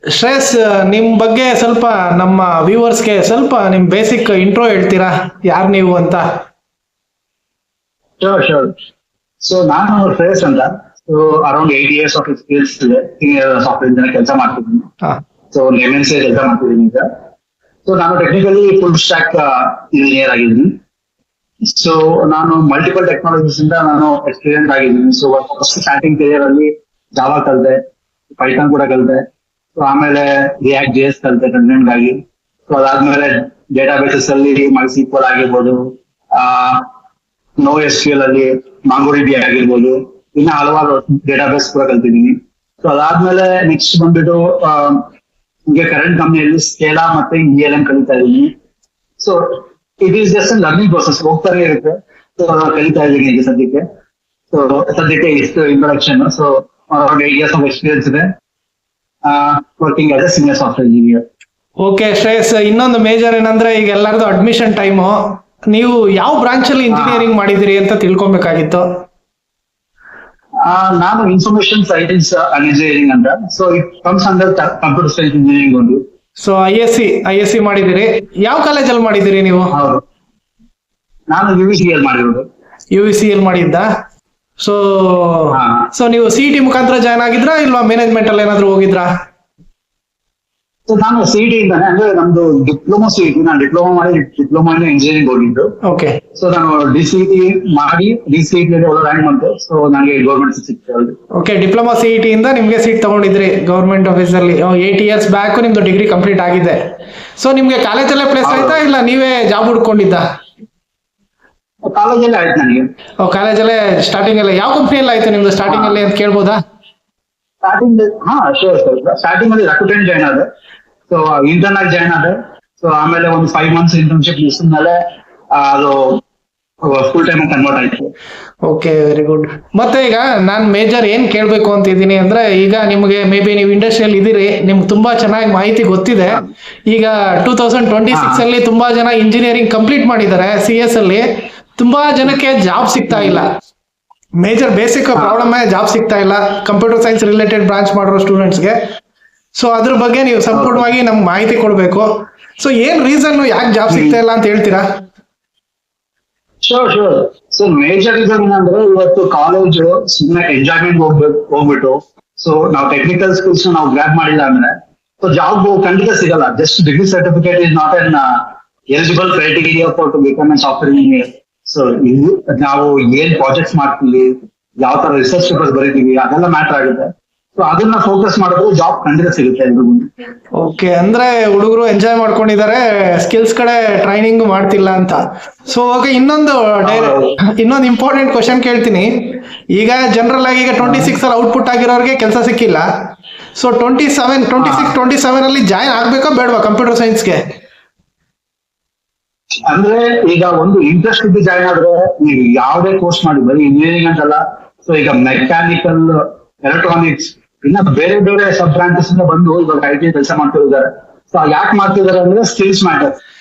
ಶ್ರೇಯಸ್, ನಿಮ್ ಬಗ್ಗೆ ಸ್ವಲ್ಪ ನಮ್ಮ ವ್ಯೂವರ್ಸ್ಗೆ ಸ್ವಲ್ಪ ನಿಮ್ ಬೇಸಿಕ್ ಇಂಟ್ರೋ ಹೇಳ್ತೀರಾ, ಯಾರು ನೀವು ಅಂತ? Sure sure. ಸೊ ನಾನು ಶ್ರೇಯಸ್ ಅಂತ. So around 8 years of experience ಇದೆ. ಸಾಫ್ಟ್ವೇರ್ ಇಂಜಿನಿಯರ್ ಕೆಲಸ ಮಾಡ್ತಿದ್ದೀನಿ. ಹಾ. ಸೊ MNC ಕೆಲಸ ಮಾಡ್ತಿದ್ದೀನಿ ಈಗ. ಸೊ ನಾನು ಟೆಕ್ನಿಕಲಿ ಫುಲ್ ಸ್ಟ್ಯಾಕ್ ಇಂಜಿನಿಯರ್ ಆಗಿದ್ದೀನಿ. ಸೊ ನಾನು ಮಲ್ಟಿಪಲ್ ಟೆಕ್ನಾಲಜೀಸ್ ಇಂದ ನಾನು ಎಕ್ಸ್ಪೀರಿಯನ್ಸ್ ಆಗಿದ್ದೀನಿ. ಸೊ ಫಸ್ಟ್ ಸ್ಟಾರ್ಟಿಂಗ್ ಕೆರಿಯರ್ ಅಲ್ಲಿ ಜಾವಾ ಕಲಿತೆ, ಪೈಥಾನ್ ಕೂಡ ಕಲಿತೆ. ಸೊ ಆಮೇಲೆ ರಿಯಾಕ್ಟ್ JS ಕಲಿತೆ ಕಂಟೆಂಟ್ ಆಗಿ. ಸೊ ಅದಾದ್ಮೇಲೆ ಡೇಟಾ ಬೇಸಸ್ ಅಲ್ಲಿ MySQL ಆಗಿರ್ಬೋದು, NoSQL ಅಲ್ಲಿ MongoDB ಆಗಿರ್ಬೋದು, ಇನ್ನ ಹಲವಾರು ಡೇಟಾಬೇಸ್ ಕೂಡ ಕಲ್ತಿದ್ದೀನಿ. ಸೊ ಅದಾದ್ಮೇಲೆ ನೆಕ್ಸ್ಟ್ ಬಂದ್ಬಿಟ್ಟು ಈಗ ಕರೆಂಟ್ ಕಂಪ್ನಿಯಲ್ಲಿ ಸ್ಕೇಲಾ ಮತ್ತೆ ELM ಕಲಿತಾ ಇದ್ದೀನಿ. So it is just learning process, ಹೋಗ್ತಾನೆ ಇರುತ್ತೆ. ಸೊ ಕಲಿತಾ ಇದ್ದೀನಿ ಈಗ ಸದ್ಯಕ್ಕೆ. ಸೊ ಸದ್ಯಕ್ಕೆ ಇಷ್ಟು introduction. So around 8 years of experience ಇದೆ working as a senior software engineer. Okay Shreyas, ಇನ್ನೊಂದು ಮೇಜರ್ ಏನಂದ್ರೆ ಈಗ ಎಲ್ಲರದು ಅಡ್ಮಿಷನ್ ಟೈಮು. ನೀವು ಯಾವ ಬ್ರಾಂಚ್ ಅಲ್ಲಿ ಇಂಜಿನಿಯರಿಂಗ್ ಮಾಡಿದಿರಿ ಅಂತ ತಿಳ್ಕೊಬೇಕಾಗಿತ್ತು. ನಾನು ಇನ್ಫಾರ್ಮೇಶನ್ ಸೈನ್ಸ್ ಇಂಜಿನಿಯರಿಂಗ್ ಅಂತ. So it comes under computer science engineering ಒಂದು. ಸೊ ಐ ಎಸ್ ಸಿ ಮಾಡಿದಿರಿ. ಯಾವ ಕಾಲೇಜಲ್ಲಿ ಮಾಡಿದಿರಿ ನೀವು? ಹೌದು, ನಾನು UVCL ಮಾಡಿರೋದು. UVCL ಮಾಡಿದ್ದ. ಸೊ ಹಾ. ಸೊ ನೀವು CET ಮುಖಾಂತರ ಜಾಯ್ನ್ ಆಗಿದ್ರಾ ಇಲ್ವಾ ಮೆನೇಜ್ಮೆಂಟ್ ಅಲ್ಲಿ ಏನಾದ್ರು ಹೋಗಿದ್ರಾ? ಸೊ ನಾನು CET ಇಂದಾನೆ, ಅಂದ್ರೆ ನಮ್ದು ಡಿಪ್ಲೊಮಾ CET, ನಾನು ಡಿಪ್ಲೊಮಾ ಮಾಡಿ ಡಿಪ್ಲೊಮಾ ಇಂಜಿನಿಯರಿಂಗ್ ಹೋಗಿದ್ದು. ಓಕೆ. ಸೊ ನಾನು DCET ಮಾಡಿ DCET ಒಳ್ಳೆ ರ್ಯಾಂಕ್ ಬಂತು. ಸೊ ನನಗೆ ಗೌರ್ಮೆಂಟ್ ಸಿಕ್ತು. ಓಕೆ, ಡಿಪ್ಲೊಮಾ CET ಇಂದ ನಿಮ್ಗೆ ಸೀಟ್ ತಗೊಂಡಿದ್ರಿ ಗೌರ್ಮೆಂಟ್ ಆಫೀಸಲ್ಲಿ. 8 years ಬ್ಯಾಕ್ ನಿಮ್ದು ಡಿಗ್ರಿ ಕಂಪ್ಲೀಟ್ ಆಗಿದೆ. ಸೊ ನಿಮ್ಗೆ ಕಾಲೇಜಲ್ಲೇ ಪ್ಲೇಸ್ ಆಯ್ತಾ ಇಲ್ಲ ನೀವೇ ಜಾಬ್ ಹುಡ್ಕೊಂಡಿದ್ದ? ಕಾಲೇಜಲ್ಲಿ ಆಯ್ತು ನನಗೆ. ಕಾಲೇಜಲ್ಲೇ ಸ್ಟಾರ್ಟಿಂಗ್ ಅಲ್ಲೇ ಯಾವ ಕಂಪ್ನಿಯಲ್ಲಿ ಆಯ್ತು ನಿಮ್ದು ಸ್ಟಾರ್ಟಿಂಗ್ ಅಲ್ಲಿ ಅಂತ ಕೇಳ್ಬೋದಾ? Starting sure sir. ಸ್ಟಾರ್ಟಿಂಗ್ ಅಲ್ಲಿ ರಕುಟೆನ್ ಜಾಯ್ನ್ ಆದೆ. ಸೊ ಇಂಟರ್ನ್ ಆಗಿ ಜಾಯ್ನ್ ಆದೆ. ಸೊ ಆಮೇಲೆ ಒಂದು 5 months ಇಂಟರ್ನ್ಶಿಪ್ ಮುಗಿಸಿದ್ಮೇಲೆ ಅದು ಫುಲ್ ಟೈಮ್ ಕನ್ವರ್ಟ್ ಆಯ್ತು. Okay, very good. ಮತ್ತೆ ಈಗ ನಾನು ಮೇಜರ್ ಏನ್ ಕೇಳ್ಬೇಕು ಅಂತಿದ್ದೀನಿ ಅಂದ್ರೆ, ಈಗ ನಿಮ್ಗೆ ಮೇ ಬಿ ನೀವು ಇಂಡಸ್ಟ್ರಿಯಲ್ಲಿ ಇದೀರಿ, ನಿಮ್ಗೆ ತುಂಬಾ ಚೆನ್ನಾಗಿ ಮಾಹಿತಿ ಗೊತ್ತಿದೆ. ಈಗ 2026 ಅಲ್ಲಿ ತುಂಬಾ ಜನ ಇಂಜಿನಿಯರಿಂಗ್ ಕಂಪ್ಲೀಟ್ ಮಾಡಿದ್ದಾರೆ CS ಅಲ್ಲಿ. ತುಂಬಾ ಜನಕ್ಕೆ ಜಾಬ್ ಸಿಗ್ತಾ ಇಲ್ಲ. ಮೇಜರ್ ಬೇಸಿಕ್ ಪ್ರಾಬ್ಲಮ್ ಜಾಬ್ ಸಿಗ್ತಾ ಇಲ್ಲ ಕಂಪ್ಯೂಟರ್ ಸೈನ್ಸ್ ರಿಲೇಟೆಡ್ ಬ್ರಾಂಚ್ ಮಾಡಿರೋ ಸ್ಟೂಡೆಂಟ್ಸ್ಗೆ. ಸೊ ಅದ್ರ ಬಗ್ಗೆ ನೀವು ಸಂಪೂರ್ಣವಾಗಿ ನಮ್ಗೆ ಮಾಹಿತಿ ಕೊಡ್ಬೇಕು. ಸೊ ಏನ್ ರೀಸನ್, ಯಾಕೆ ಜಾಬ್ ಸಿಗ್ತಾ ಇಲ್ಲ ಅಂತ ಹೇಳ್ತೀರಾ? Sure sure. So major reason ಏನಂದ್ರೆ, ಇವತ್ತು ಕಾಲೇಜ್ ಸುಮ್ಮನೆ ಎಂಜಾಯ್ಮೆಂಟ್ ಹೋಗ್ಬಿಟ್ಟು ಸೊ ನಾವು ಟೆಕ್ನಿಕಲ್ ಸ್ಕಿಲ್ಸ್ ನಾವು ಗ್ರಾಪ್ ಮಾಡಿಲ್ಲ ಅಂದ್ರೆ ಸೊ ಜಾಬ್ ಖಂಡಿತ ಸಿಗಲ್ಲ. Just degree certificate is not an eligible criteria for to become an software engineer. So ಇದು ನಾವು ಏನ್ ಪ್ರಾಜೆಕ್ಟ್ಸ್ ಮಾಡ್ತೀವಿ, ಯಾವ ತರ ರಿಸರ್ಚ್ ಪೇಪರ್ಸ್ ಬರೀತೀವಿ, ಅದೆಲ್ಲ ಮ್ಯಾಟರ್ ಆಗುತ್ತೆ. ಸೊ ಅದನ್ನ ಫೋಕಸ್ ಮಾಡಿದ್ರೆ ಜಾಬ್ ಖಂಡಿತ ಸಿಗುತ್ತೆ ಎಲ್ರಿಗೂ. ಓಕೆ, ಅಂದ್ರೆ ಹುಡುಗರು ಎಂಜಾಯ್ ಮಾಡ್ಕೊಂಡಿದ್ದಾರೆ, ಸ್ಕಿಲ್ಸ್ ಕಡೆ ಟ್ರೈನಿಂಗ್ ಮಾಡ್ತಿಲ್ಲ ಅಂತ. ಸೊ ಓಕೆ, ಇನ್ನೊಂದು ಇಂಪಾರ್ಟೆಂಟ್ ಕ್ವಶನ್ ಕೇಳ್ತೀನಿ. ಈಗ ಜನರಲ್ ಆಗಿ ಈಗ 26 ಅಲ್ಲಿ ಔಟ್ಪುಟ್ ಆಗಿರೋರಿಗೆ ಕೆಲಸ ಸಿಕ್ಕಿಲ್ಲ. ಸೊ 27 ಅಲ್ಲಿ ಜಾಯ್ನ್ ಆಗ್ಬೇಕಾ ಬೇಡವಾ ಕಂಪ್ಯೂಟರ್ ಸೈನ್ಸ್ಗೆ? ಅಂದ್ರೆ ಈಗ ಒಂದು ಇಂಟ್ರೆಸ್ಟ್ ಇದ್ದು ಜಾಯ್ನ್ ಆದ್ರೆ ನೀವು ಯಾವ್ದೇ ಕೋರ್ಸ್ ಮಾಡಿ, ಬರೀ ಇಂಜಿನಿಯರಿಂಗ್ ಅಂತಲ್ಲ. ಸೊ ಈಗ ಮೆಕ್ಯಾನಿಕಲ್, ಎಲೆಕ್ಟ್ರಾನಿಕ್ಸ್, ಇನ್ನ ಬೇರೆ ಬೇರೆ ಸಬ್ ಬ್ರಾಂಚಸ್ ಇಂದ ಬಂದು ಇವಾಗ IT ಕೆಲಸ ಮಾಡ್ತಿದ್ದಾರೆ. ಸೊ ಯಾಕೆ ಮಾಡ್ತಿದ್ದಾರೆ ಅಂದ್ರೆ ಸ್ಕಿಲ್ಸ್ ಮ್ಯಾಟರ್.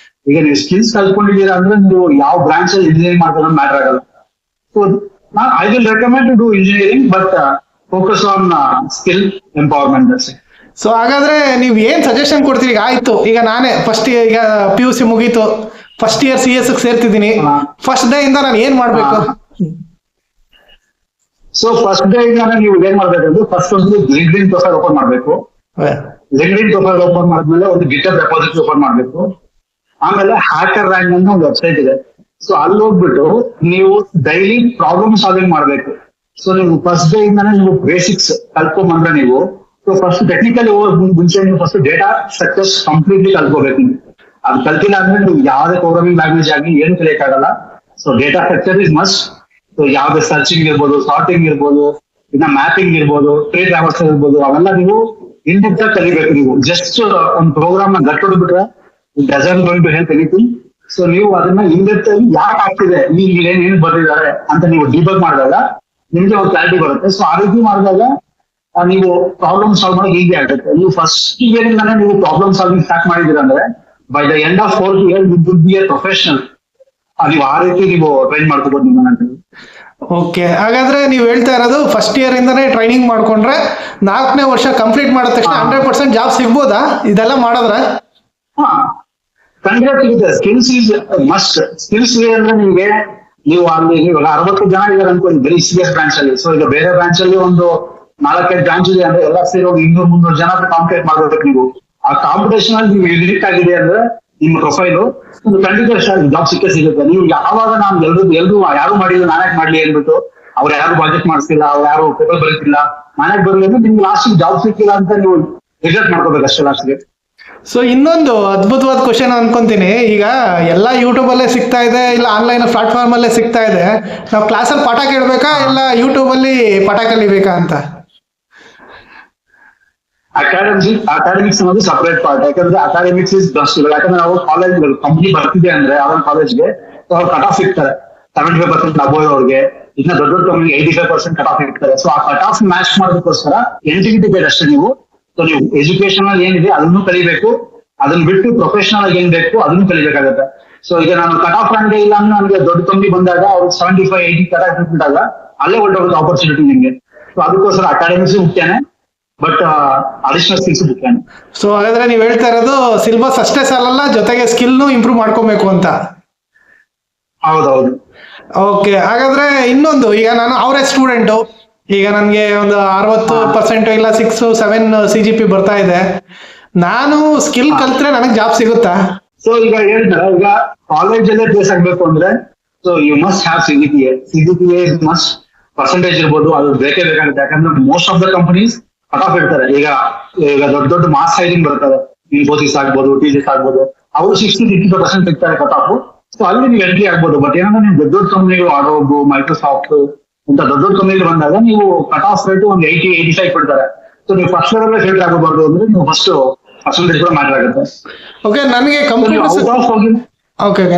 ಈಗ ನೀವು ಸ್ಕಿಲ್ಸ್ ಕಲ್ತ್ಕೊಂಡಿದ್ದೀರಾ ಅಂದ್ರೆ ನೀವು ಯಾವ ಬ್ರಾಂಚ್ ಅಲ್ಲಿ ಇಂಜಿನಿಯರಿಂಗ್ ಮಾಡ್ತಾರೆ ಮ್ಯಾಟರ್ ಆಗಲ್ಲ. So I will recommend to do engineering, but focus on skill empowerment. So ಹಾಗಾದ್ರೆ ನೀವು ಏನ್ ಸಜೆಷನ್ ಕೊಡ್ತೀರಿ? ಈಗ ಆಯ್ತು, ಈಗ ನಾನೇ ಫಸ್ಟ್ ಈಗ PUC ಮುಗೀತು, ಫಸ್ಟ್ ಇಯರ್ CS ಸೇರ್ತಿದ್ದೀನಿ. ಫಸ್ಟ್ ಡೇ ಇಂದ ನಾನು ಏನ್ ಮಾಡ್ಬೇಕು? ಸೊ ಫಸ್ಟ್ ಡೇ ಇಂದ ನೀವು ಏನ್ ಮಾಡ್ಬೇಕಂದ್ರೆ, ಫಸ್ಟ್ ಒಂದು ಲಿಂಕ್ಡ್ಇನ್ ಪ್ರೊಫೈಲ್ ಓಪನ್ ಮಾಡ್ಬೇಕು. ಲಿಂಕ್ಡ್ಇನ್ ಪ್ರೊಫೈಲ್ ಓಪನ್ ಮಾಡಿದ್ಮೇಲೆ ಒಂದು ಗಿಟಬ್ ರೆಪಾಸಿಟರಿ ಓಪನ್ ಮಾಡ್ಬೇಕು. ಆಮೇಲೆ ಹ್ಯಾಕರ್ ರ್ಯಾಂಕ್ ಅಂತ ಒಂದು ವೆಬ್ಸೈಟ್ ಇದೆ. ಸೊ ಅಲ್ಲಿ ಹೋಗ್ಬಿಟ್ಟು ನೀವು ಡೈಲಿ ಪ್ರಾಬ್ಲಮ್ ಸಾಲ್ವಿಂಗ್ ಮಾಡ್ಬೇಕು. ಸೊ ನೀವು ಫಸ್ಟ್ ಡೇ ಇಂದಾನೆ ನೀವು ಬೇಸಿಕ್ಸ್ ಕಲ್ತ್ಕೊಂಡ್ಬಂದ್ರೆ ನೀವು, ಸೊ ಫಸ್ಟ್ ಟೆಕ್ನಿಕಲಿ ಮುಂಚೆ ನೀವು ಫಸ್ಟ್ ಡೇಟಾ ಸ್ಟ್ರಕ್ಚರ್ಸ್ ಕಂಪ್ಲೀಟ್ಲಿ ಕಲ್ತ್ಕೋಬೇಕು. ಅದು ಕಲ್ತಿಲ್ಲ ಅಂದ್ರೆ ನೀವು ಯಾವುದೇ ಪ್ರೋಗ್ರಾಮಿಂಗ್ ಲ್ಯಾಂಗ್ವೇಜ್ ಆಗಿ ಏನು ಕಲಿಯಕ್ಕಾಗಲ್ಲ. So data structure is must. So ಯಾವ್ದೇ ಸರ್ಚಿಂಗ್ ಇರ್ಬೋದು, ಸಾರ್ಟಿಂಗ್ ಇರ್ಬೋದು, ಇನ್ನ ಮ್ಯಾಪಿಂಗ್ ಇರ್ಬೋದು, ಟ್ರೀ ಟ್ರಾವರ್ಸಲ್ ಇರ್ಬೋದು, ಅವೆಲ್ಲ ನೀವು ಇಂಡೆಪ್ತ್ ಆಗಿ ಕಲಿಬೇಕು. ನೀವು ಜಸ್ಟ್ ಒಂದು ಪ್ರೋಗ್ರಾಮ್ ನ ಗಟ್ ಹೊಡ್ಬಿಟ್ರೆ it doesn't going to help anything. So ನೀವು ಅದನ್ನ ಇಂಡೆಪ್ತ್ ಆಗಿ ಯಾಕೆ ಆಗ್ತಿದೆ, ಈಗ ಏನ್ ಬರ್ತಿದ್ದಾರೆ ಅಂತ ನೀವು ಡಿಬಗ್ ಮಾಡಿದಾಗ ನಿಮ್ಗೆ ಒಂದು ಕ್ಲಾರಿಟಿ ಬರುತ್ತೆ. ಸೊ ಆ ರೀತಿ ಮಾಡಿದಾಗ ನೀವು ಪ್ರಾಬ್ಲಮ್ ಸಾಲ್ವ್ ಮಾಡೋಕೆ ಈಸಿ ಆಗುತ್ತೆ. ನೀವು ಫಸ್ಟ್ ಇಯರಿಂದಾನೆ ನೀವು ಪ್ರಾಬ್ಲಮ್ ಸಾಲ್ವಿಂಗ್ ಸ್ಟಾರ್ಟ್ ಮಾಡಿದೀರ ಅಂದ್ರೆ by the end of 4th year you will be a professional. ನೀವು ಆ ರೀತಿ ನೀವು ಟ್ರೈನ್ ಮಾಡ್ಕೋಬಹುದು ನಿಮ್ಮನ್ನ. ಓಕೆ, ಹಾಗಾದ್ರೆ ನೀವು ಹೇಳ್ತಾ ಇರೋದು ಫಸ್ಟ್ ಇಯರ್ ಇಂದಾನೇ ಟ್ರೈನಿಂಗ್ ಮಾಡ್ಕೊಂಡ್ರೆ 4ನೇ ವರ್ಷ ಕಂಪ್ಲೀಟ್ ಮಾಡಿದ ತಕ್ಷಣ 100% ಜಾಬ್ ಸಿಗ್ಬೋದಾ ಇದೆಲ್ಲ ಮಾಡಿದ್ರೆ? ಖಂಡಿತ ಸಿಗುತ್ತೆ. Skills is must. ಸ್ಕಿಲ್ಸ್ ಅಂದ್ರೆ ನಿಮ್ಗೆ ನೀವು ಅಲ್ಲಿ ಇವಾಗ 60 ಜನ ಇದಾರೆ ಅನ್ಕೊಳ್ಳಿ ಬರೀ CS ಬ್ರಾಂಚ್ ಅಲ್ಲಿ. ಸೊ ಈಗ ಬೇರೆ ಬ್ರಾಂಚ್ ಅಲ್ಲಿ ಒಂದು 4-5 ಬ್ರಾಂಚ್ ಇದೆ ಅಂದ್ರೆ ಎಲ್ಲ ಸೇರಿ 200-300 ಜನ ಕಾಂಪಿಟೇಟ್ ಮಾಡ್ಬೇಕು. ನೀವು ಆ ಕಾಂಪಿಟೇಷನ್ ಅಲ್ಲಿ ನೀವು ಯೂನಿಕ್ ಆಗಿದೆ ಅಂದ್ರೆ ನಿಮ್ಮ ಪ್ರೊಫೈಲು ಒಂದು ಖಂಡಿತ ಜಾಬ್ ಸಿಗುತ್ತೆ. ನೀವು ಯಾವಾಗ ನಾನು ಎಲ್ರು ಯಾರು ಮಾಡಿಲ್ಲ ನಾನ್ಯಾಕ್ ಮಾಡ್ಲಿ ಅಂದ್ಬಿಟ್ಟು ಅವ್ರು ಯಾರು ಪ್ರಾಜೆಕ್ಟ್ ಮಾಡಿಸ್ತಿಲ್ಲ, ಅವ್ರು ಯಾರು ಪೇಪರ್ ಬರೀತಿಲ್ಲ, ನಾನ್ಯಾಕ್ ಬರಲಿ ಅಂದ್ರೆ ನಿಮ್ಗೆ ಲಾಸ್ಟ್ ಜಾಬ್ ಸಿಕ್ಕಿಲ್ಲ ಅಂತ ನೀವು ರಿಜೆಕ್ಟ್ ಮಾಡ್ಕೋಬೇಕು ಅಷ್ಟೇ ಲಾಸ್ಟ್ಗೆ. ಸೊ ಇನ್ನೊಂದು ಅದ್ಭುತವಾದ ಕ್ವಶನ್ ಅನ್ಕೊಂತೀನಿ, ಈಗ ಎಲ್ಲ ಯೂಟ್ಯೂಬ್ ಅಲ್ಲೇ ಸಿಗ್ತಾ ಇದೆ, ಇಲ್ಲ ಆನ್ಲೈನ್ ಪ್ಲಾಟ್ಫಾರ್ಮ್ ಅಲ್ಲೇ ಸಿಗ್ತಾ ಇದೆ, ನಾವು ಕ್ಲಾಸಲ್ಲಿ ಪಾಠ ಕೇಳ್ಬೇಕಾ ಇಲ್ಲ ಯೂಟ್ಯೂಬ್ ಅಲ್ಲಿ ಪಾಠ ಕಲಿಬೇಕಾ ಅಂತ? ಅಕಾಡೆಮಿಕ್ಸ್ ಅನ್ನೋದು ಸಪರೇಟ್ ಪಾರ್ಟ್. ಯಾಕಂದ್ರೆ ಅಕಾಡೆಮಿಕ್ಸ್ ಇಸ್ ಬೆಸ್ಟ್. ಯಾಕಂದ್ರೆ ನಾವು ಕಾಲೇಜ್ ಕಂಪ್ನಿ ಬರ್ತಿದೆ ಅಂದ್ರೆ ಅವ್ರ ಕಾಲೇಜ್ಗೆ ಅವ್ರು ಕಟ್ ಆಫ್ ಇರ್ತಾರೆ 75% ಅಬೋವ್ ಅವ್ರಿಗೆ. ಇನ್ನ ದೊಡ್ಡ ದೊಡ್ಡ ಕಂಪ್ನಿ 85% ಕಟ್ ಆಫ್ ಇರ್ತಾರೆ. ಸೊ ಆ ಕಟ್ ಆಫ್ ಮ್ಯಾಚ್ ಮಾಡೋದಕ್ಕೋಸ್ಕರ ಎಂಟಿಟಿ ಬೇಕು ಅಷ್ಟೇ ನೀವು. ಸೊ ನೀವು ಎಜುಕೇಶನಲ್ ಏನಿದೆ ಅದನ್ನು ಕಲಿಬೇಕು, ಅದನ್ನ ಬಿಟ್ಟು ಪ್ರೊಫೆಷನಲ್ ಆಗಿ ಏನ್ ಬೇಕು ಅದನ್ನು ಕಲಿಬೇಕಾಗುತ್ತೆ. ಸೊ ಈಗ ನಾನು ಕಟ್ ಆಫ್ ರ್ಯಾಂಕ್ ಇಲ್ಲ ಅಂದ್ರೆ ನನಗೆ ದೊಡ್ಡ ಕಂಪ್ನಿ ಬಂದಾಗ ಅವ್ರು 75-80 ಕಟ್ ಆಫ್ ಇಟ್ಬಿಟ್ಟಾಗ ಅಲ್ಲೇ ಹೊರಟೋಗುತ್ತೆ ಆಪರ್ಚುನಿಟಿ ನಿಮ್ಗೆ. ಸೊ ಅದಕ್ಕೋಸ್ಕರ ಅಕಾಡೆಮಿಕ್ಸ್ ಮುಖ್ಯನೇ, ಬಟ್ ಅಡಿಷನಲ್ ಸ್ಕಿಲ್ಸ್ ಮುಖ್ಯನೇ. ಸೊ ಹಾಗಾದ್ರೆ ನೀವು ಹೇಳ್ತಾ ಇರೋದು ಸಿಲೆಬಸ್ ಅಷ್ಟೇ ಸಾಲಲ್ಲ, ಜೊತೆಗೆ ಸ್ಕಿಲ್ನು ಇಂಪ್ರೂವ್ ಮಾಡ್ಕೋಬೇಕು ಅಂತ. ಹೌದೌದು. ಓಕೆ, ಹಾಗಾದ್ರೆ ಇನ್ನೊಂದು, ಈಗ ನಾನು ಅವರೇಜ್ ಸ್ಟೂಡೆಂಟು, ಈಗ ನನಗೆ ಒಂದು 60% ಇಲ್ಲ 6-7 CGP ಬರ್ತಾ ಇದೆ, ನಾನು ಸ್ಕಿಲ್ ಕಲ್ತ್ರೆ ನನಗೆ ಜಾಬ್ ಸಿಗುತ್ತಾ? ಸೊ ಈಗ ಹೇಳಿದ್ರೆ ಈಗ ಕಾಲೇಜಲ್ಲೇ ಪ್ಲೇಸ್ ಆಗ್ಬೇಕು ಅಂದ್ರೆ so you must have CGPA is must. Percentage ಇರ್ಬೋದು, ಅದು ಬೇಕೇ ಬೇಕಾಗುತ್ತೆ. ಯಾಕಂದ್ರೆ most of the companies cut off ಇರ್ತಾರೆ. ಈಗ ದೊಡ್ಡ ದೊಡ್ಡ ಮಾಸ್ ಹೈರಿಂಗ್ ಬರ್ತದೆ, ಇನ್ಫೋಸಿಸ್ ಆಗ್ಬೋದು, TCS ಆಗ್ಬೋದು, ಅವರು 60-65% ಸಿಗ್ತಾರೆ ಕಟ್ ಆಫ್. ಸೊ ಅಲ್ಲಿ ನೀವು ಎಂಟ್ರಿ ಆಗ್ಬೋದು. ಬಟ್ ಏನಂದ್ರೆ ನೀವು ದೊಡ್ಡ ದೊಡ್ಡ ಕಂಪನಿಗಳು ಅಡೋಬ್, ಮೈಕ್ರೋಸಾಫ್ಟ್ ಇಂತ ದೊಡ್ಡ ದೊಡ್ಡ ಕಂಪನಿಗಳು ಬಂದಾಗ ನೀವು ಕಟ್ ಆಫ್ ರೇಟ್ ಒಂದು 80-85 ಕೊಡ್ತಾರೆ. ಸೊ ನೀವು ಫಸ್ಟ್ ಲೆವೆಲ್ ಸೆಲೆಕ್ಟ್ ಆಗಬಾರ್ದು ಅಂದ್ರೆ ನೀವು ಫಸ್ಟ್ ಪರ್ಸೆಂಟೇಜ್ ಕೂಡ ಮ್ಯಾಟರ್ ಆಗುತ್ತೆ. ಓಕೆ,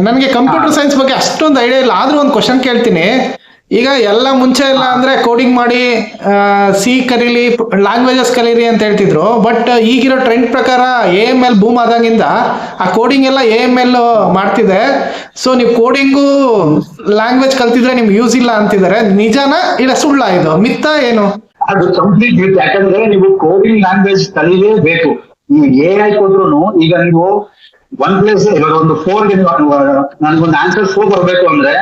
ನನಗೆ ಕಂಪ್ಯೂಟರ್ ಸೈನ್ಸ್ ಬಗ್ಗೆ ಅಷ್ಟೊಂದು ಐಡಿಯಾ ಇಲ್ಲ, ಆದ್ರೂ ಒಂದು ಕ್ವಶನ್ ಕೇಳ್ತೀನಿ. ಈಗ ಎಲ್ಲ ಮುಂಚೆ ಎಲ್ಲ ಅಂದ್ರೆ ಕೋಡಿಂಗ್ ಮಾಡಿ ಸಿ ಕಲೀಲಿ, ಲ್ಯಾಂಗ್ವೇಜಸ್ ಕಲೀರಿ ಅಂತ ಹೇಳ್ತಿದ್ರು. ಬಟ್ ಈಗಿರೋ ಟ್ರೆಂಡ್ ಪ್ರಕಾರ AML ಬೂಮ್ ಆದಾಗಿಂದ ಆ ಕೋಡಿಂಗ್ ಎಲ್ಲ AML ಮಾಡ್ತಿದೆ. ಸೊ ನೀವು ಕೋಡಿಂಗು ಲ್ಯಾಂಗ್ವೇಜ್ ಕಲ್ತಿದ್ರೆ ನಿಮ್ಗೆ ಯೂಸ್ ಇಲ್ಲ ಅಂತಿದ್ದಾರೆ. ನಿಜಾನ ಇಲ್ಲ ಸುಳ್ಳ, ಇದು ಮಿತ್ತ ಏನು? ಅದು ಕಂಪ್ಲೀಟ್ ಮಿತ್. ಯಾಕಂದ್ರೆ ನೀವು ಕೋಡಿಂಗ್ ಲ್ಯಾಂಗ್ವೇಜ್ ಕಲಿಲೇಬೇಕು. ನೀವು AI ಕೊಟ್ರು ಈಗ ನೀವು ಒನ್ ಪ್ಲೇಸ್ ಇವಾಗ ಒಂದು 4ಗೆ ನನ್ಗೊಂದು ಆನ್ಸರ್ 4 ಬರ್ಬೇಕು ಅಂದ್ರೆ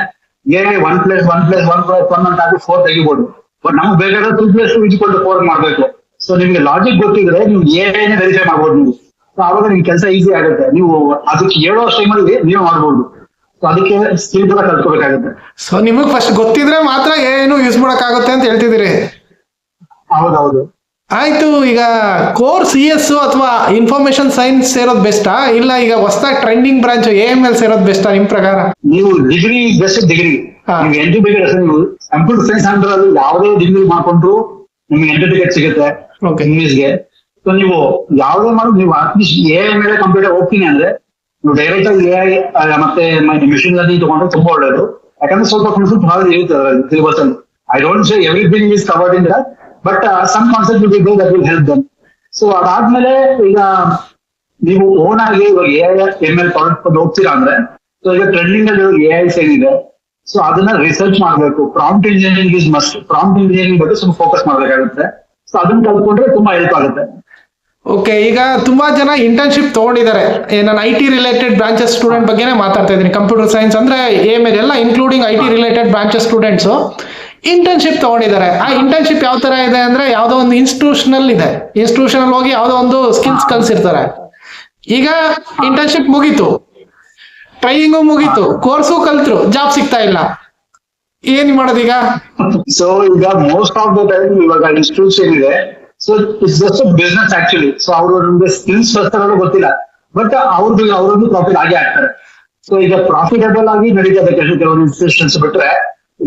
AI 1+1+1+1 ಅಂತ ಹಾಕಿ 4 ತೆಗಿಬೋದು. ಬಟ್ ನಮ್ಗೆ ಬೇಕಾದ್ರೆ 2+2=4 ಮಾಡ್ಬೇಕು. ಸೊ ನಿಮ್ಗೆ ಲಾಜಿಕ್ ಗೊತ್ತಿದ್ರೆ ನೀವು AI ವೆರಿಫೈ ಮಾಡ್ಬೋದು ನೀವು. ಸೊ ಆವಾಗ ನಿಮ್ಗೆ ಕೆಲಸ ಈಸಿ ಆಗುತ್ತೆ. ನೀವು ಅದಕ್ಕೆ ಹೇಳೋ ಟೈಮಲ್ಲಿ ನೀವು ಮಾಡ್ಬೋದು. ಸೊ ಅದಕ್ಕೆ ಸ್ಕಿಲ್ ಕೂಡ ಕಲ್ತ್ಕೋಬೇಕಾಗುತ್ತೆ. ಸೊ ನಿಮಗ್ ಫಸ್ಟ್ ಗೊತ್ತಿದ್ರೆ ಮಾತ್ರ ಏನು ಯೂಸ್ ಮಾಡಕ್ಕಾಗುತ್ತೆ ಅಂತ ಹೇಳ್ತಿದ್ದೀರಿ? ಹೌದೌದು. ಆಯ್ತು, ಈಗ ಕೋರ್ CS ಅಥವಾ ಇನ್ಫಾರ್ಮೇಶನ್ ಸೈನ್ಸ್ ಸೇರೋದು ಬೆಸ್ಟಾ, ಇಲ್ಲ ಈಗ ಹೊಸದಾಗಿ ಟ್ರೆಂಡಿಂಗ್ ಬ್ರಾಂಚ್ AML ಸೇರೋದು ಬೆಸ್ಟಾ ನಿಮ್ ಪ್ರಕಾರ? ನೀವು ಡಿಗ್ರಿ ಬೆಸ್ಟ್. ಡಿಗ್ರಿ ನೀವು ಎಂಟ್ರಿ ಬೇಕಾದ್ರೆ ನೀವು ಕಂಪ್ಯೂಟರ್ ಸೈನ್ಸ್ ಅಂದ್ರೆ ಅದು ಯಾವುದೇ ಡಿಗ್ರಿ ಮಾಡ್ಕೊಂಡ್ರು ನಿಮ್ಗೆ ಎಂಟ್ರಿ ಟಿಕೆಟ್ ಸಿಗುತ್ತೆ ಇಂಗ್ಲಿಷ್ಗೆ. ಸೊ ನೀವು ಯಾವುದೇ ಮಾಡೋದು, ನೀವು ಅಟ್ಲೀಸ್ಟ್ AI ಮೇಲೆ ಕಂಪ್ಯೂಟರ್ ಹೋಗ್ತೀನಿ ಅಂದ್ರೆ ನೀವು ಡೈರೆಕ್ಟ್ ಆಗಿ AI ಮತ್ತೆ ಮಿಷಿನ್ ಲರ್ನಿಂಗ್ ತಗೊಂಡ್ರೆ ತುಂಬಾ ಒಳ್ಳೇದು. ಯಾಕಂದ್ರೆ ಸ್ವಲ್ಪ ಕಾನ್ಸೆಪ್ಟ್ ಭಾಳ ಇರುತ್ತೆ ಸಿಲೆಬಸ್ ಅಲ್ಲಿ. I don't say everything is covered in that, but some concept will be that will help them. So ಅದಾದ್ಮೇಲೆ ಈಗ ನೀವು ಓನ್ ಆಗಿ ಇವಾಗ AI/ML ಪ್ರಾಡಕ್ಟ್ ಹೋಗ್ತೀರಾ ಅಂದ್ರೆ, ಸೊ ಈಗ ಟ್ರೆಂಡಿಂಗ್ ಅಲ್ಲಿ AI ಏನಿದೆ ಸೊ ಅದನ್ನ ರಿಸರ್ಚ್ ಮಾಡ್ಬೇಕು. Prompt engineering is must. Prompt engineering ಬಗ್ಗೆ ಸ್ವಲ್ಪ ಫೋಕಸ್ ಮಾಡ್ಬೇಕಾಗುತ್ತೆ. ಸೊ ಅದನ್ನ ಕಲ್ತ್ಕೊಂಡ್ರೆ ತುಂಬಾ ಹೆಲ್ಪ್ ಆಗುತ್ತೆ. ಓಕೆ, ಈಗ ತುಂಬಾ ಜನ ಇಂಟರ್ನ್ಶಿಪ್ ತಗೊಂಡಿದ್ದಾರೆ. ನಾನು IT ರಿಲೇಟೆಡ್ ಬ್ರಾಂಚಸ್ ಸ್ಟೂಡೆಂಟ್ ಬಗ್ಗೆನೇ ಮಾತಾಡ್ತಾ ಇದ್ದೀನಿ. ಕಂಪ್ಯೂಟರ್ ಸೈನ್ಸ್ ಅಂದ್ರೆ AML ಎಲ್ಲ including IT related branches students internship ತಗೊಂಡಿದ್ದಾರೆ. ಆ ಇಂಟರ್ನ್ಶಿಪ್ ಯಾವ ತರ ಇದೆ ಅಂದ್ರೆ, ಯಾವ್ದೋ ಒಂದು ಇನ್ಸ್ಟಿಟ್ಯೂಷನಲ್ ಇದೆ, ಇನ್ಸ್ಟಿಟ್ಯೂಷನಲ್ ಹೋಗಿ ಯಾವ್ದೋ ಒಂದು ಸ್ಕಿಲ್ಸ್ ಕಲ್ಸಿರ್ತಾರೆ. ಈಗ ಇಂಟರ್ನ್ಶಿಪ್ ಮುಗೀತು, ಟ್ರೈನಿಂಗು ಮುಗೀತು, ಕೋರ್ಸು ಕಲ್ತ್ರು, ಜಾಬ್ ಸಿಗ್ತಾ ಇಲ್ಲ, ಏನ್ ಮಾಡೋದೀಗ? ಸೊ ಈಗ ಮೋಸ್ಟ್ ಆಫ್ ದ ಟೈಮ್ ಇವಾಗ ಇನ್ಸ್ಟಿಟ್ಯೂಷನ್ ಇದೆ, so it's just business actually. So ಅವರು ನಮ್ಗೆ ಸ್ಕಿಲ್ಸ್ ಗೊತ್ತಿಲ್ಲ, ಬಟ್ ಅವ್ರದ್ದು ಪ್ರಾಫಿಟ್ ಆಗೇ ಆಗ್ತಾರೆ. ಸೊ ಈಗ ಪ್ರಾಫಿಟಬಲ್ ಆಗಿ ನಡೀತದೆ ಕೆಲವೊಂದು ಇನ್ಸ್ಟಿಟ್ಯೂಷನ್ಸ್. ಬಿಟ್ರೆ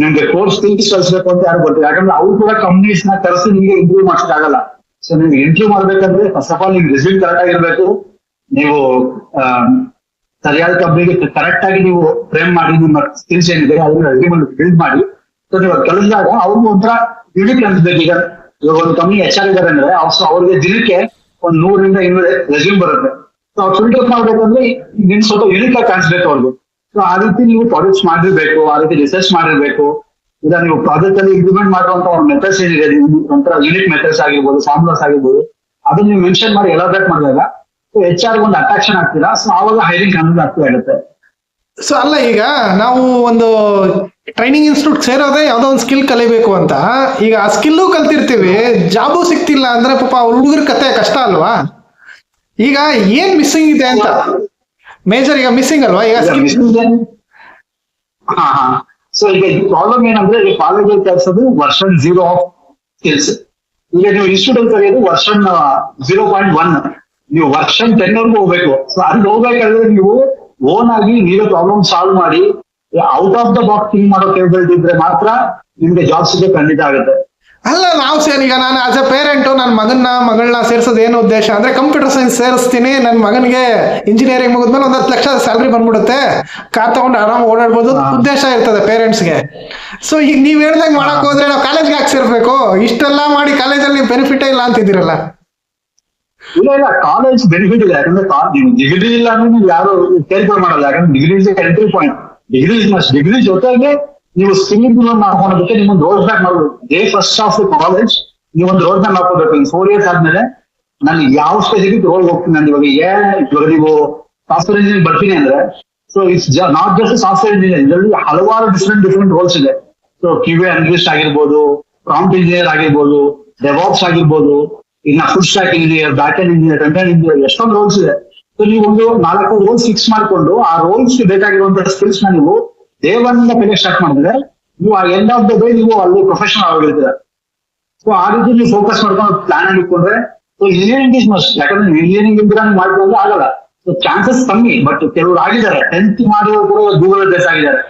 ನಿಮ್ಗೆ ಕೋರ್ಸ್ ಸ್ಕಿಲ್ಸ್ ಕಲಿಸಬೇಕು ಅಂತ ಯಾರು ಗೊತ್ತಿಲ್ಲ. ಯಾಕಂದ್ರೆ ಅವ್ರು ಕೂಡ ಕಂಪ್ನೀಸ್ ನ ಕರೆಸಿ ನಿಮ್ಗೆ ಇಂಟರ್ವ್ಯೂ ಮಾಡ್ಸಕ್ಕಾಗಲ್ಲ. ಸೊ ನಿಮ್ಗೆ ಇಂಟರ್ವ್ಯೂ ಮಾಡ್ಬೇಕಂದ್ರೆ ಫಸ್ಟ್ ಆಫ್ ಆಲ್ ನಿಮ್ಗೆ ರಿಸ್ಯೂಮ್ ಕರೆಕ್ಟ್ ಆಗಿರ್ಬೇಕು. ನೀವು ಸರಿಯಾದ ಕಂಪ್ನಿಗೆ ಕರೆಕ್ಟ್ ಆಗಿ ನೀವು ಫ್ರೇಮ್ ಮಾಡಿ ನಿಮ್ಮ ಸ್ಕಿಲ್ಸ್ ಏನಿದೆ ಅದನ್ನ ರೆಸ್ಯೂಮ್ ಬಿಲ್ಡ್ ಮಾಡಿ. ಸೊ ನೀವು ಕಲಿಸಿದಾಗ ಅವ್ರಿಗೂ ಒಂಥರ ಯೂನಿಕ್ ಅನ್ಸ್ಬೇಕು. ಈಗ ಒಂದು ಕಂಪ್ನಿ HR ಇದಾರೆ ಅಂದ್ರೆ ಅವ್ರಿಗೆ ದಿನಕ್ಕೆ ಒಂದು 100-200 ರೆಸ್ಯೂಮ್ ಬರುತ್ತೆ. ಸೊ ಅವ್ರು ಫಿಲ್ಟರ್ ಮಾಡ್ಬೇಕಂದ್ರೆ ನಿಮ್ ಸ್ವಲ್ಪ ಯೂನಿಕ್ ಆಗಿ ಕಾಣಿಸ್ಬೇಕು ಅವ್ರಿಗೆ. ಸೊ ಆ ರೀತಿ ನೀವು ಪ್ರಾಡಕ್ಟ್ಸ್ ಮಾಡಿರ್ಬೇಕು, ಆ ರೀತಿ ರಿಸರ್ಚ್ ಮಾಡಿರ್ಬೇಕು. ಇಲ್ಲ ನೀವು ಪ್ರಾಜೆಕ್ಟ್ ಅಲ್ಲಿ ಇಂಪ್ಲಿಮೆಂಟ್ ಮಾಡುವಂತ ಒಂದು ಮೆಥಡ್ಸ್ ಏನಿದೆ, ಒಂಥರ ಯೂನಿಕ್ ಮೆಥಡ್ಸ್ ಆಗಿರ್ಬೋದು, ಫಾರ್ಮುಲಾಸ್ ಆಗಿರ್ಬೋದು, ಅದನ್ನ ನೀವು ಮೆನ್ಷನ್ ಮಾಡಿ ಎಲಾಬ್ರೇಟ್ ಮಾಡಿದಾಗ HR ಒಂದು ಅಟ್ರಾಕ್ಷನ್ ಆಗ್ತೀರಾ. ಸೊ ಆವಾಗ ಹೈರಿಂಗ್ ಅನ್ನೋದು ಆಗ್ತಾ ಇರುತ್ತೆ. ಸೊ ಅಲ್ಲ, ಈಗ ನಾವು ಒಂದು ಟ್ರೈನಿಂಗ್ ಇನ್ಸ್ಟಿಟ್ಯೂಟ್ ಸೇರೋದೇ ಯಾವ್ದೋ ಒಂದು ಸ್ಕಿಲ್ ಕಲಿಬೇಕು ಅಂತ. ಈಗ ಆ ಸ್ಕಿಲ್ಲು ಕಲ್ತಿರ್ತೀವಿ, ಜಾಬು ಸಿಗ್ತಿಲ್ಲ ಅಂದ್ರೆ ಪಾಪ ಅವ್ರ ಹುಡುಗರ ಕತೆ ಕಷ್ಟ ಅಲ್ವಾ? ಈಗ ಏನ್ ಮಿಸ್ಸಿಂಗ್ ಇದೆ ಅಂತ ಮೇಜರ್ ಈಗ ಮಿಸ್ಸಿಂಗ್ ಅಲ್ವಾ ಈಗ skill? ಹಾ. ಸೊ ಈಗ ಪ್ರಾಬ್ಲಮ್ ಏನಂದ್ರೆ, ಈಗ ಕಾಲೇಜಲ್ಲಿ ಕಲಿಸೋದು ವರ್ಷನ್ 0 ಆಫ್ ಸ್ಕಿಲ್ಸ್. ಈಗ ನೀವು ಇನ್ಸ್ಟಿಟ್ಯೂಟ್ ಕಲಿಯೋದು ವರ್ಷನ್ 0.1. ನೀವು ವರ್ಷನ್ 10 ವರ್ಗೂ ಹೋಗ್ಬೇಕು. ಸೊ ಅಲ್ಲಿ ಹೋಗ್ಬೇಕಾದ್ರೆ ನೀವು ಓನ್ ಆಗಿ ನೀವೇ ಪ್ರಾಬ್ಲಮ್ ಸಾಲ್ವ್ ಮಾಡಿ out of the box think ಮಾಡೋ ಕೇಪಬಿಲಿಟಿ ಇದ್ರೆ ಮಾತ್ರ ನಿಮ್ಗೆ ಜಾಬ್ ಸಿಗೋದು ಖಂಡಿತ ಆಗುತ್ತೆ. ಅಲ್ಲ, ನಾವು ಈಗ ನಾನು ಆಸ್ ಎ ಪೇರೆಂಟ್ ನನ್ನ ಮಗಳನ್ನ ಸೇರ್ಸೋದು ಏನು ಉದ್ದೇಶ ಅಂದ್ರೆ, ಕಂಪ್ಯೂಟರ್ ಸೈನ್ಸ್ ಸೇರಿಸ್ತೀನಿ, ನನ್ನ ಮಗನಿಗೆ ಇಂಜಿನಿಯರಿಂಗ್ ಮುಗಿದ್ಮೇಲೆ 1 10 ಲಕ್ಷ ಸ್ಯಾಲ್ರಿ ಬಂದ್ಬಿಡುತ್ತೆ, ಕಾರ್ ತಗೊಂಡು ಆರಾಮ್ ಓಡಾಡ್ಬೋದು ಉದ್ದೇಶ ಇರ್ತದೆ ಪೇರೆಂಟ್ಸ್ಗೆ. ಸೊ ಈಗ ನೀವ್ ಹೇಳ್ದಂಗೆ ಮಾಡಕ್ ಹೋದ್ರೆ ನಾವು ಕಾಲೇಜ್ಗೆ ಯಾಕೆ ಸೇರ್ಬೇಕು? ಇಷ್ಟೆಲ್ಲ ಮಾಡಿ ಕಾಲೇಜಲ್ಲಿ ಬೆನಿಫಿಟೇ ಇಲ್ಲ ಅಂತಿದ್ದೀರಲ್ಲ. ಇಲ್ಲ, ಕಾಲೇಜ್ ಬೆನಿಫಿಟ್ ಇದೆ. ಯಾಕಂದ್ರೆ ಡಿಗ್ರಿ ಇಲ್ಲ ಅಂದ್ರೆ ನೀವು ಯಾರು ಕೇಳ್ಕೊಂಡು ಮಾಡಲ್ಲ. ಯಾಕಂದ್ರೆ degree is entry point. Degree ಜೊತೆಗೆ ನೀವು ಸ್ಕಿಲ್ ಇಂಪ್ರೂವ್ ಮಾಡ್ಕೊಳೋದಕ್ಕೆ ನಿಮ್ಮೊಂದು ರೋಡ್ ಮ್ಯಾಪ್ ಮಾಡ್ಬೋದು. Day first of the college ನೀವೊಂದು ರೋಡ್ ಮ್ಯಾಪ್ ಹಾಕೋಬೇಕು. 4 years ಆದ್ಮೇಲೆ ನಾನು ಯಾವ ಸ್ಪೆಸಿಫಿಕ್ ರೋಲ್ ಹೋಗ್ತೀನಿ. ನಾನು ಇವಾಗ ನೀವು ಸಾಫ್ಟ್ವೇರ್ ಇಂಜಿನಿಯರ್ ಬರ್ತೀನಿ ಅಂದ್ರೆ, so it's not just software engineer, ಇದರಲ್ಲಿ ಹಲವಾರು ಡಿಫ್ರೆಂಟ್ ರೋಲ್ಸ್ ಇದೆ. ಸೊ QA ಅನಲಿಸ್ಟ್ ಆಗಿರ್ಬೋದು, ಪ್ರಾಂಪ್ಟ್ ಇಂಜಿನಿಯರ್ ಆಗಿರ್ಬೋದು, ಡೆವಾಪ್ಸ್ ಆಗಿರ್ಬೋದು, ಇನ್ನ full stack engineer, back end engineer, front end engineer, ಎಷ್ಟೊಂದು ರೋಲ್ಸ್ ಇದೆ. ಸೊ ನೀವು ಒಂದು 4 ರೋಲ್ಸ್ ಫಿಕ್ಸ್ ಮಾಡ್ಕೊಂಡು ಆ ರೋಲ್ಸ್ ಬೇಕಾಗಿರುವಂತಹ ಸ್ಕಿಲ್ಸ್ ನ ನೀವು ಡೇ 1 ಇಂದ ಕಲಿಯಕ್ ಸ್ಟಾರ್ಟ್ ಮಾಡಿದ್ರೆ ನೀವು ಆ ಎಂಡ್ ಆಫ್ ದ ಡೇ ನೀವು ಅಲ್ಲಿ ಪ್ರೊಫೆಷನಲ್ ಆಗಿರ್ತೀರ. ಸೊ ಆ ರೀತಿ ನೀವು ಫೋಕಸ್ ಮಾಡ್ಕೊಂಡು ಪ್ಲಾನ್ ಅಲ್ಲಿ ಇಟ್ಕೊಂಡ್ರೆ, ಸೊ ಇಂಜಿನಿಯರಿಂಗ್ ಇಸ್ ಮಸ್ಟ್. ಯಾಕಂದ್ರೆ ಇಂಜಿನಿಯರಿಂಗ್ ಇಂದ ಮಾಡ್ಕೊಂಡ್ರೆ ಆಗಲ್ಲ. ಸೊ ಚಾನ್ಸಸ್ ಕಮ್ಮಿ, ಬಟ್ ಕೆಲವರು ಆಗಿದ್ದಾರೆ 10th ಮಾಡಿದ್ರು ಕೂಡ ಗೂಗಲ್ ಬೇಸ್ ಆಗಿದ್ದಾರೆ.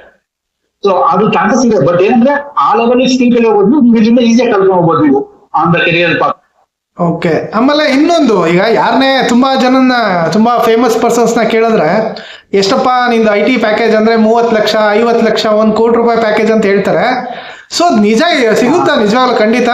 ಸೊ ಅದು ಚಾನ್ಸಸ್ ಇದೆ. ಬಟ್ ಏನಂದ್ರೆ ಆ ಲೆವೆಲ್ ಸ್ಕಿಲ್ ಕಲಿಯೋದು ನೀವು ಇಲ್ಲಿಂದ ಈಸಿಯಾಗಿ ಕಲ್ತ್ಕೊಂಡು ಹೋಗ್ಬೋದು ನೀವು on the career path. Okay. ಆಮೇಲೆ ಇನ್ನೊಂದು, ಈಗ ಯಾರನ್ನೇ ತುಂಬಾ ಫೇಮಸ್ ಪರ್ಸನ್ಸ್ ನ ಕೇಳಿದ್ರೆ, ಎಷ್ಟಪ್ಪ ನಿಂದು IT ಪ್ಯಾಕೇಜ್ ಅಂದ್ರೆ 30 ಲಕ್ಷ 50 ಲಕ್ಷ 1 ಕೋಟಿ ರೂಪಾಯಿ ಪ್ಯಾಕೇಜ್ ಅಂತ ಹೇಳ್ತಾರೆ. ಸೊ ನಿಜ ಸಿಗುತ್ತಾ? ನಿಜವಾಗ್ಲೂ ಖಂಡಿತ